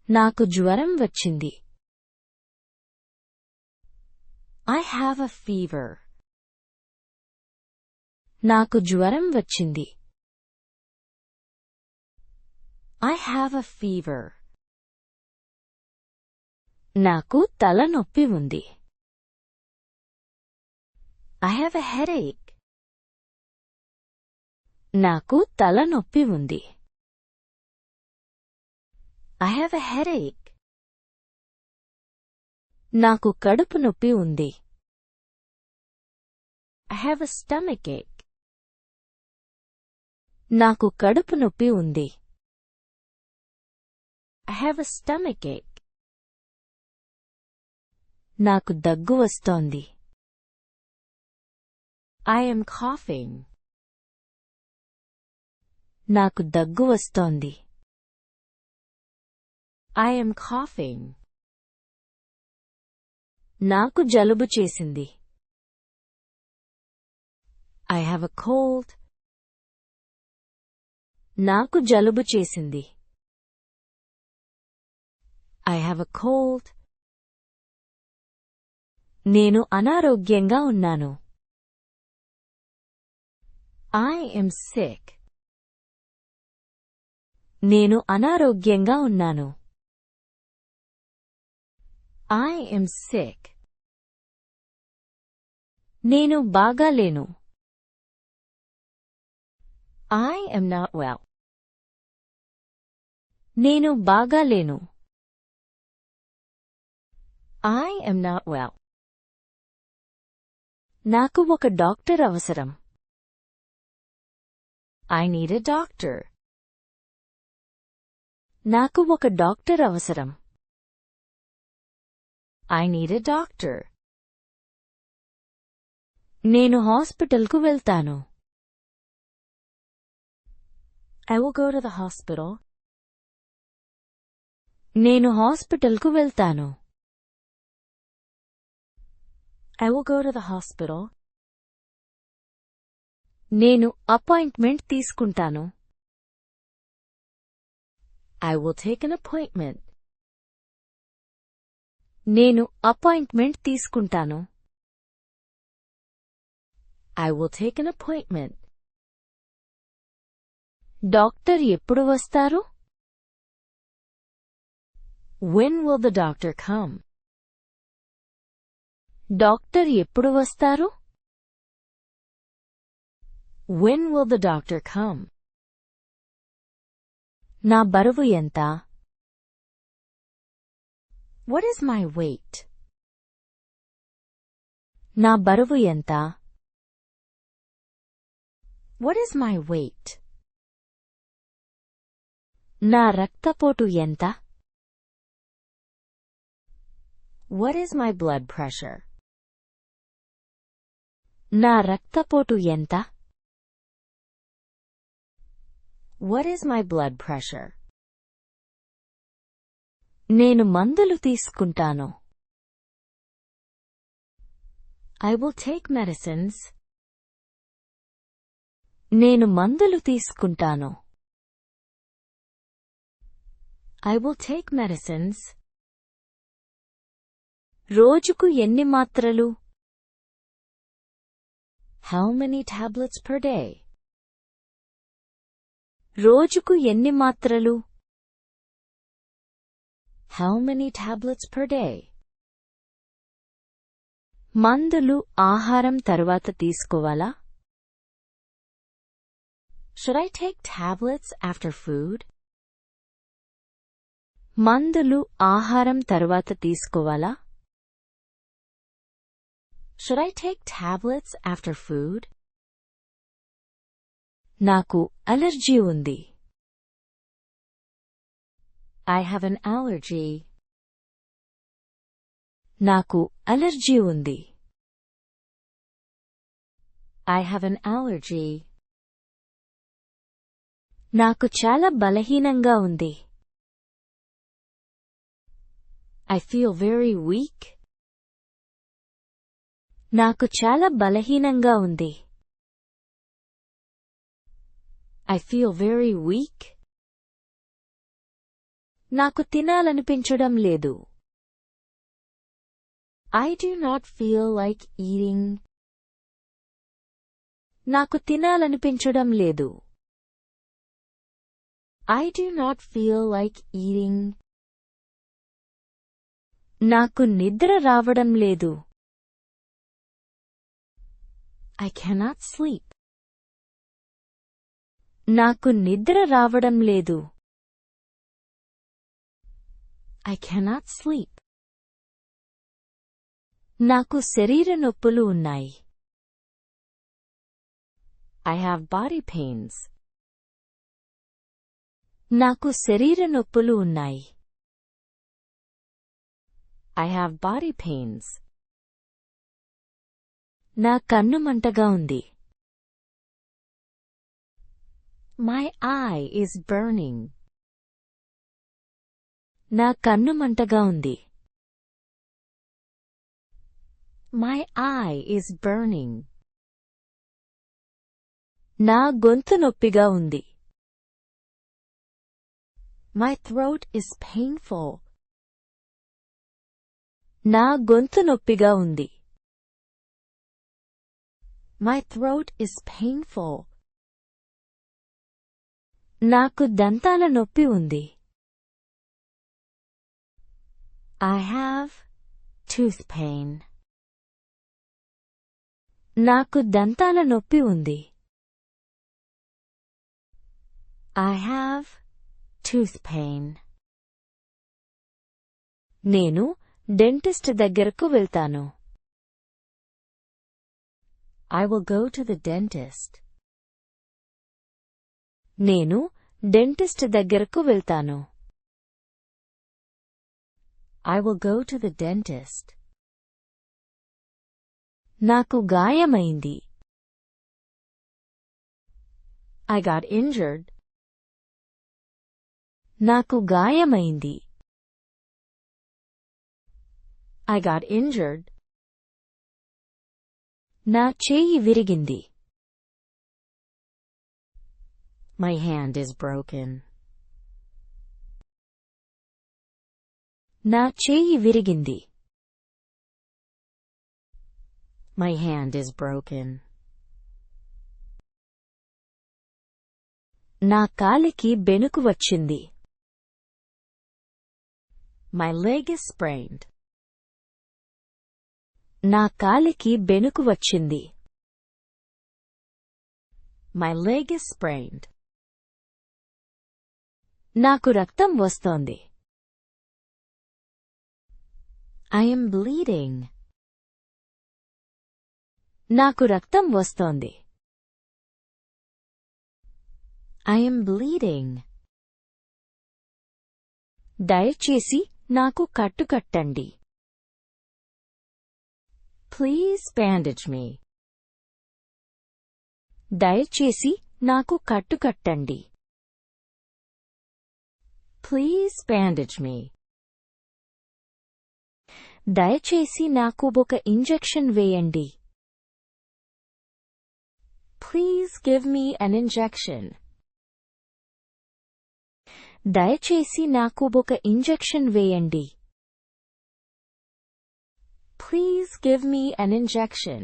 నాకు జ్వరం వచ్చింది. I have a fever. నాకు జ్వరం వచ్చింది. I have a fever. నాకు తలనొప్పి ఉంది. I have a headache. నాకు తలనొప్పి ఉంది. I have a headache. నాకు కడుపు నొప్పి ఉంది. I have a stomachache. నాకు కడుపు నొప్పి ఉంది. I have a stomachache. నాకు దగ్గు వస్తోంది. I am coughing. నాకు దగ్గు వస్తోంది. I am coughing. నాకు జలుబు చేసింది. I have a cold. నాకు జలుబు చేసింది. I have a cold. నేను అనారోగ్యంగా ఉన్నాను. I am sick. నేను అనారోగ్యంగా ఉన్నాను. I am sick. నేను బాగాలేను. I am not well. నేను బాగాలేను. I am not well. నాకు ఒక డాక్టర్ అవసరం. I need a doctor. నాకు ఒక డాక్టర్ అవసరం. I need a doctor. నేను హాస్పిటల్కు వెళ్తాను. I will go to the hospital. నేను హాస్పిటల్కు వెళ్తాను. I will go to the hospital. నేను అపాయింట్మెంట్ తీసుకుంటాను. I will take an appointment. నేను అపాయింట్మెంట్ తీసుకుంటాను. I will take an appointment. Doctor ఎప్పుడు వస్తారు? When will the doctor come? Doctor ఎప్పుడు వస్తారు? When will the doctor come? నా బరువు ఎంత? What is my weight? నా బరువు ఎంత? What is my weight? నా రక్తపోటు ఎంత? What is my blood pressure? నా రక్తపోటు ఎంత? What is my blood pressure? నేను మందులు తీసుకుంటాను. I will take medicines. నేను మందులు తీసుకుంటాను. I will take medicines. రోజుకు ఎన్ని మాత్రలు? How many tablets per day? రోజుకు ఎన్ని మాత్రలు? How many tablets per day? మందులు ఆహారం తర్వాత తీసుకోవాలా? Should I take tablets after food? మందులు ఆహారం తర్వాత తీసుకోవాలా? Should I take tablets after food? నాకు అలర్జీ ఉంది. I have an allergy. నాకు అలర్జీ ఉంది. I have an allergy. నాకు చాలా బలహీనంగా ఉంది. I feel very weak. నాకు చాలా బలహీనంగా ఉంది. I feel very weak. నాకు తినాలనిపించడం లేదు. I do not feel like eating. నాకు తినాలనిపించడం లేదు. I do not feel like eating. నాకు నిద్ర రావడం లేదు. I cannot sleep. నాకు నిద్ర రావడం లేదు. I cannot sleep. నాకు శరీర నొప్పులు ఉన్నాయి. I have body pains. నాకు శరీర నొప్పులు ఉన్నాయి. I have body pains. నా కన్ను మంటగా ఉంది. My eye is burning. నా కన్ను మంటగా ఉంది. My eye is burning. నా గొంతు నొప్పిగా ఉంది. My throat is painful. నా గొంతు నొప్పిగా ఉంది. My throat is painful. నాకు దంతాల నొప్పి ఉంది. I have tooth pain. నాకు దంతాల నొప్పి ఉంది. I have tooth pain. నేను డెంటిస్ట్ దగ్గరకు వెళ్తాను. I will go to the dentist. నేను డెంటిస్ట్ దగ్గరకు వెళ్తాను. I will go to the dentist. నాకు గాయమైంది. I got injured. నాకు గాయమైంది. I got injured. నా చేయి విరిగింది. My hand is broken. నా చేయి విరిగింది. My hand is broken. నా కాలికి బెణుకు వచ్చింది. My leg is sprained. నా కాలికి బెణుకు వచ్చింది. My leg is sprained. నాకు రక్తం వస్తోంది. I am bleeding. నాకు రక్తం వస్తోంది. I am bleeding. దయచేసి నాకు కట్టు కట్టండి. Please bandage me. దయచేసి నాకు కట్టు కట్టండి. Please bandage me. దయచేసి నాకు ఒక ఇంజెక్షన్ వేయండి. Please give me an injection. దయచేసి నాకు ఒక ఇంజెక్షన్ వేయండి. Please give me an injection.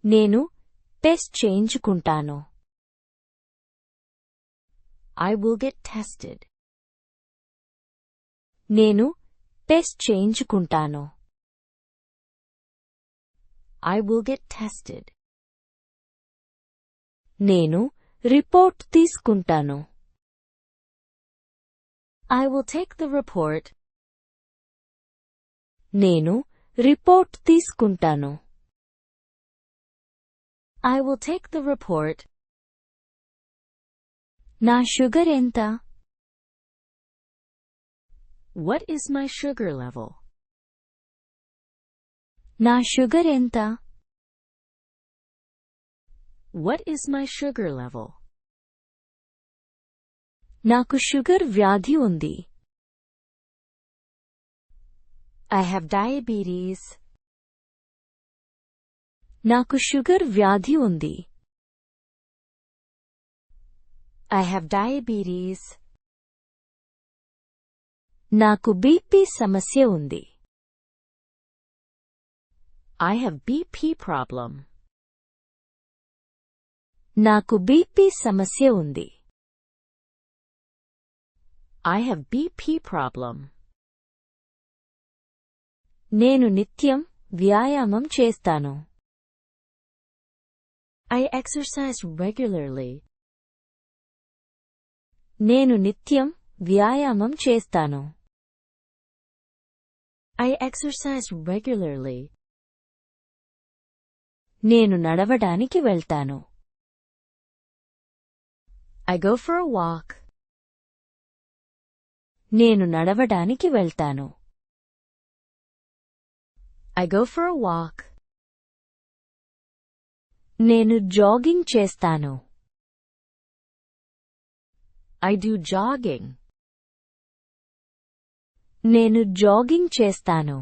నేను టెస్ట్ చేయించుకుంటాను. I will get tested. నేను టెస్ట్ చేయించుకుంటాను. I will get tested. నేను రిపోర్ట్ తీసుకుంటాను. I will take the report. నేను రిపోర్ట్ తీసుకుంటాను. I will take the report. నా షుగర్ ఎంత? What is my sugar level? నా షుగర్ ఎంత? What is my sugar level? నాకు షుగర్ వ్యాధి ఉంది. I have diabetes. నాకు షుగర్ వ్యాధి ఉంది. I have diabetes. నాకు బీపీ సమస్య ఉంది. I have BP problem. నాకు బీపీ సమస్య ఉంది. I have BP problem. నేను నిత్యం వ్యాయామం చేస్తాను. I exercise regularly. నేను నిత్యం వ్యాయామం చేస్తాను. I exercise regularly. నేను నడవడానికి వెళ్తాను. I go for a walk. నేను నడవడానికి వెళ్తాను. I go for a walk. నేను జాగింగ్ చేస్తాను. I do jogging. నేను జాగింగ్ చేస్తాను.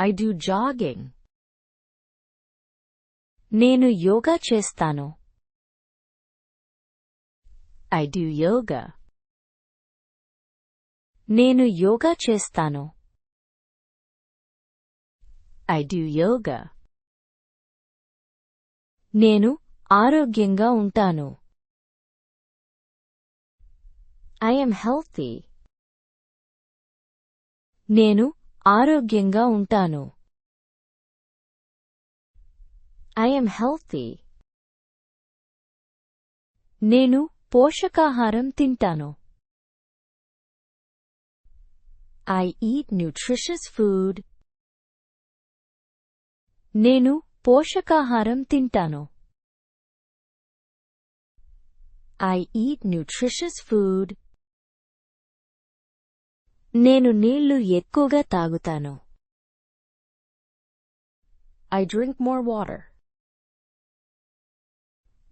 I do jogging. నేను యోగా చేస్తాను. I do yoga. నేను యోగా చేస్తాను. I do yoga. నేను ఆరోగ్యంగా ఉంటాను. I am healthy. నేను ఆరోగ్యంగా ఉంటాను. I am healthy. నేను పోషకాహారం తింటాను. I eat nutritious food. నేను పోషకాహారం తింటాను. I eat nutritious food. నేను నీళ్లు ఎక్కువగా తాగుతాను. I drink more water.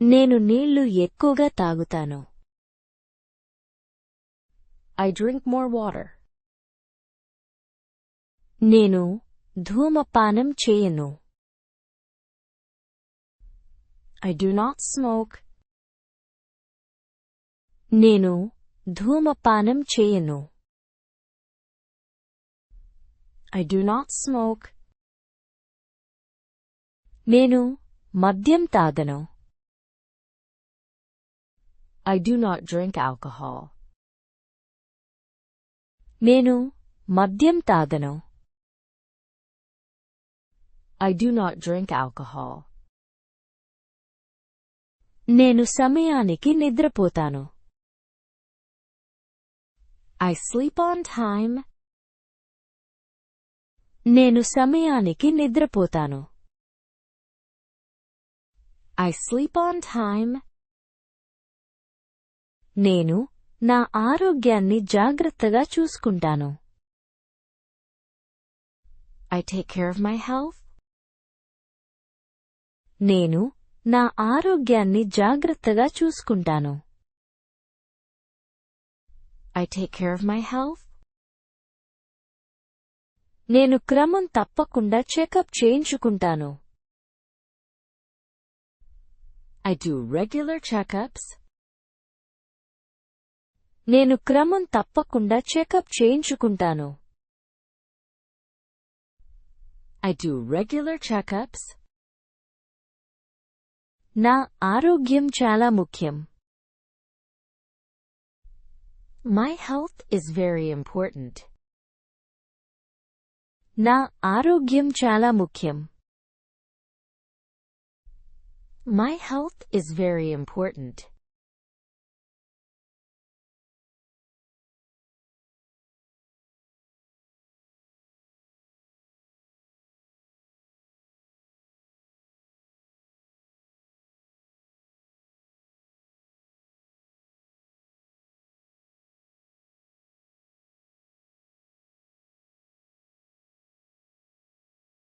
నేను నీళ్లు ఎక్కువగా తాగుతాను. I drink more water. నేను ధూమపానం చేయను. I do not smoke. నేను ధూమపానం చేయను. I do not smoke. నేను మద్యం తాగను. I do not drink alcohol. నేను మద్యం తాగను. I do not drink alcohol. నేను సమయానికి నిద్రపోతాను. I sleep on time. నేను సమయానికి నిద్రపోతాను. I sleep on time. నేను నా ఆరోగ్యాన్ని జాగ్రత్తగా చూసుకుంటాను. I take care of my health. నేను నా ఆరోగ్యాన్ని జాగ్రత్తగా చూసుకుంటాను. I take care of my health. నేను క్రమం తప్పకుండా చెకప్ చేయించుకుంటాను. I do regular checkups. నేను క్రమం తప్పకుండా చెకప్ చేయించుకుంటాను. I do regular checkups. నా ఆరోగ్యం చాలా ముఖ్యం. My health is very important. నా ఆరోగ్యం చాలా ముఖ్యం. My health is very important.